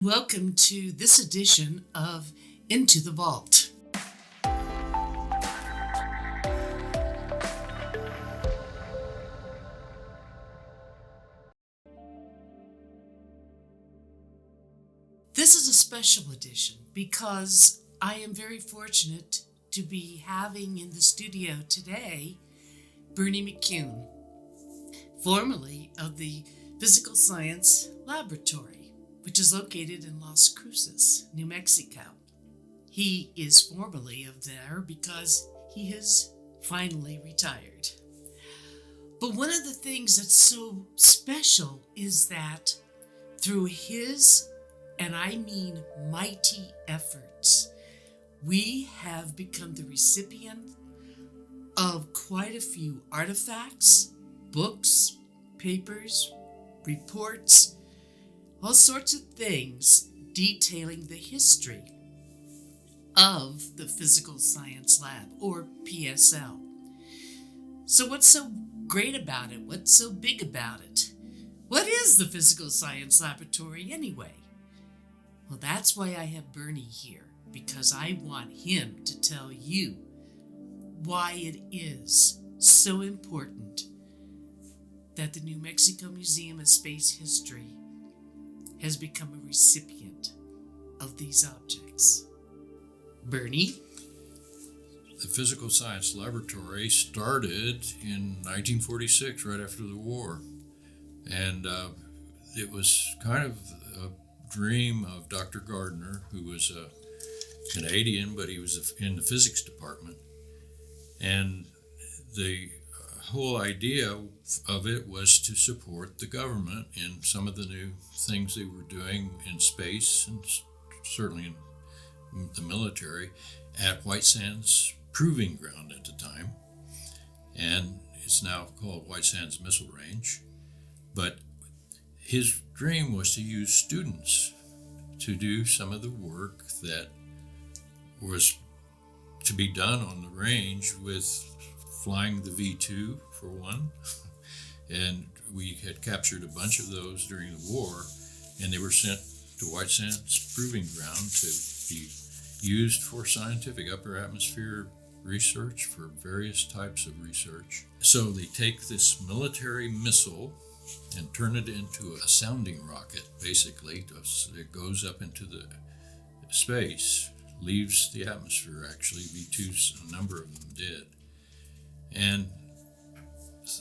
Welcome to this edition of Into the Vault. This is a special edition because I am very fortunate to be having in the studio today Bernie McCune, formerly of the Physical Science Laboratory, which is located in Las Cruces, New Mexico. He is formerly of there because he has finally retired. But one of the things that's so special is that through his, and I mean mighty efforts, we have become the recipient of quite a few artifacts, books, papers, reports, all sorts of things detailing the history of the Physical Science Lab, or PSL. So what's so great about it? What's so big about it? What is the Physical Science Laboratory anyway? Well, that's why I have Bernie here, because I want him to tell you why it is so important that the New Mexico Museum of Space History has become a recipient of these objects. Bernie? The Physical Science Laboratory started in 1946, right after the war. And it was kind of a dream of Dr. Gardner, who was a Canadian, but he was in the physics department. And the whole idea of it was to support the government in some of the new things they were doing in space and certainly in the military at White Sands Proving Ground at the time. And it's now called White Sands Missile Range. But his dream was to use students to do some of the work that was to be done on the range, with flying the V-2 for one, and we had captured a bunch of those during the war, and they were sent to White Sands Proving Ground to be used for scientific upper atmosphere research, for various types of research. So they take this military missile and turn it into a sounding rocket, basically. It goes up into the space, leaves the atmosphere, actually. V-2s, a number of them did. And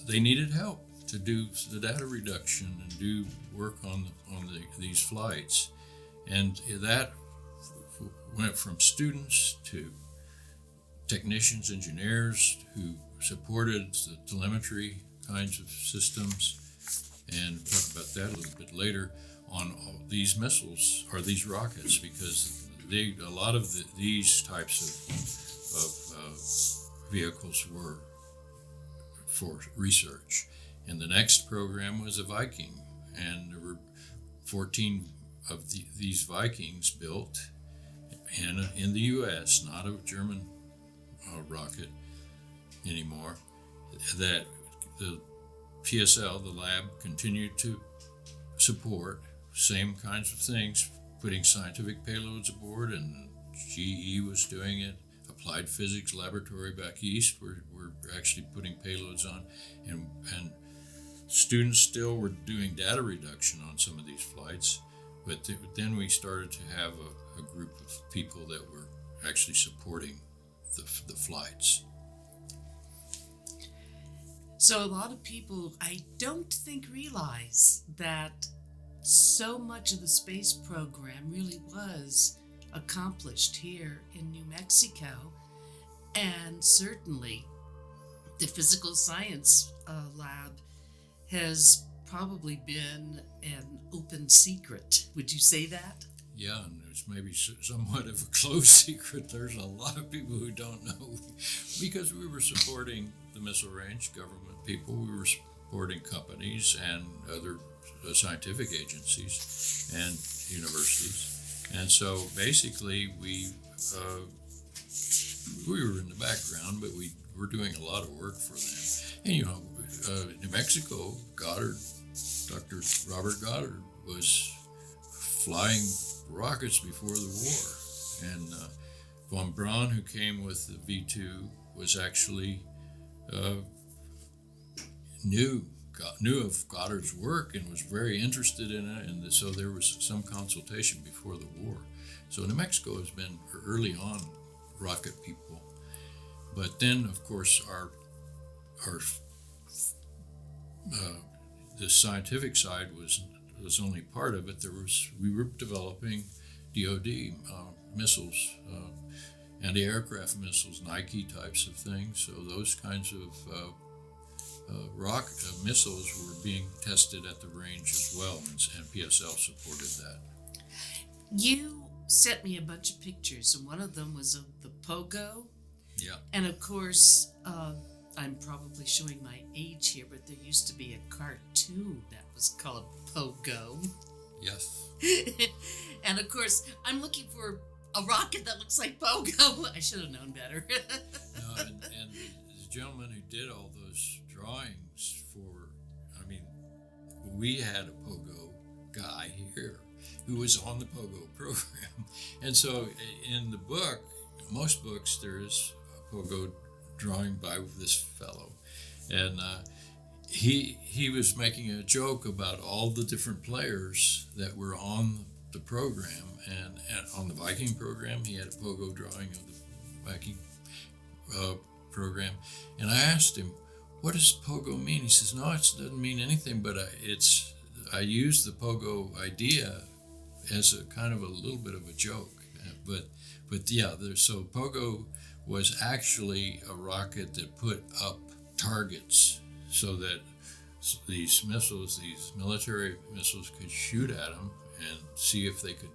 they needed help to do the data reduction and do work on these flights. And that went from students to technicians, engineers who supported the telemetry kinds of systems. And we'll talk about that a little bit later on all these missiles, or these rockets, because a lot of these types of vehicles were for research. And the next program was a Viking, and there were 14 of these Vikings built in the U.S., not a German rocket anymore, that the PSL, the lab, continued to support same kinds of things, putting scientific payloads aboard, and GE was doing it. Applied Physics Laboratory back east, we're actually putting payloads on, and students still were doing data reduction on some of these flights, but then we started to have a group of people that were actually supporting the flights. So a lot of people, I don't think, realize that so much of the space program really was accomplished here in New Mexico, and certainly the Physical Science Lab has probably been an open secret. Would you say that? Yeah, and there's maybe somewhat of a closed secret. There's a lot of people who don't know, because we were supporting the missile range, government people, we were supporting companies and other scientific agencies and universities. And so basically we were in the background, but we were doing a lot of work for them. And New Mexico, Dr. Robert Goddard was flying rockets before the war. And von Braun, who came with the V2, was actually knew of Goddard's work and was very interested in it, and so there was some consultation before the war. So New Mexico has been early on rocket people, but then of course our the scientific side was only part of it. We were developing DoD missiles, anti-aircraft missiles, Nike types of things. So those kinds of missiles were being tested at the range as well, and PSL supported that. You sent me a bunch of pictures, and one of them was of the Pogo. Yeah. And of course, I'm probably showing my age here, but there used to be a cartoon that was called Pogo. Yes. And of course, I'm looking for a rocket that looks like Pogo. I should have known better. No, and the gentleman who did all those drawings we had a Pogo guy here who was on the Pogo program. And so in the book, most books, there is a Pogo drawing by this fellow. And he was making a joke about all the different players that were on the program. And on the Viking program, he had a Pogo drawing of the Viking program. And I asked him, what does Pogo mean? He says, no, it doesn't mean anything, but I use the Pogo idea as a kind of a little bit of a joke. But yeah, so Pogo was actually a rocket that put up targets so that these missiles, these military missiles, could shoot at them and see if they could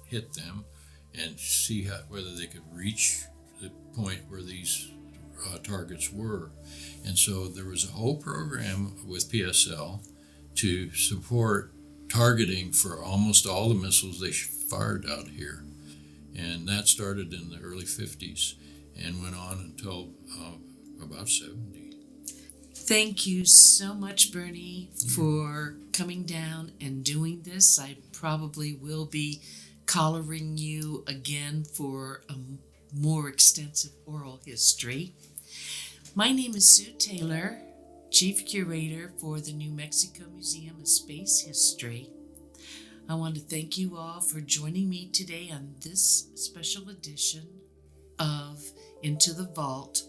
hit them and see whether they could reach the point where these targets were. And so there was a whole program with PSL to support targeting for almost all the missiles they fired out here. And that started in the early 50s and went on until about 70. Thank you so much, Bernie, for coming down and doing this. I probably will be collaring you again for a more extensive oral history. My name is Sue Taylor, Chief Curator for the New Mexico Museum of Space History. I want to thank you all for joining me today on this special edition of Into the Vault.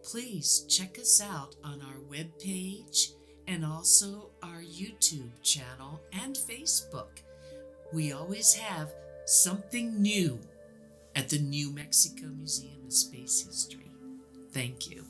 Please check us out on our webpage and also our YouTube channel and Facebook. We always have something new at the New Mexico Museum of Space History. Thank you.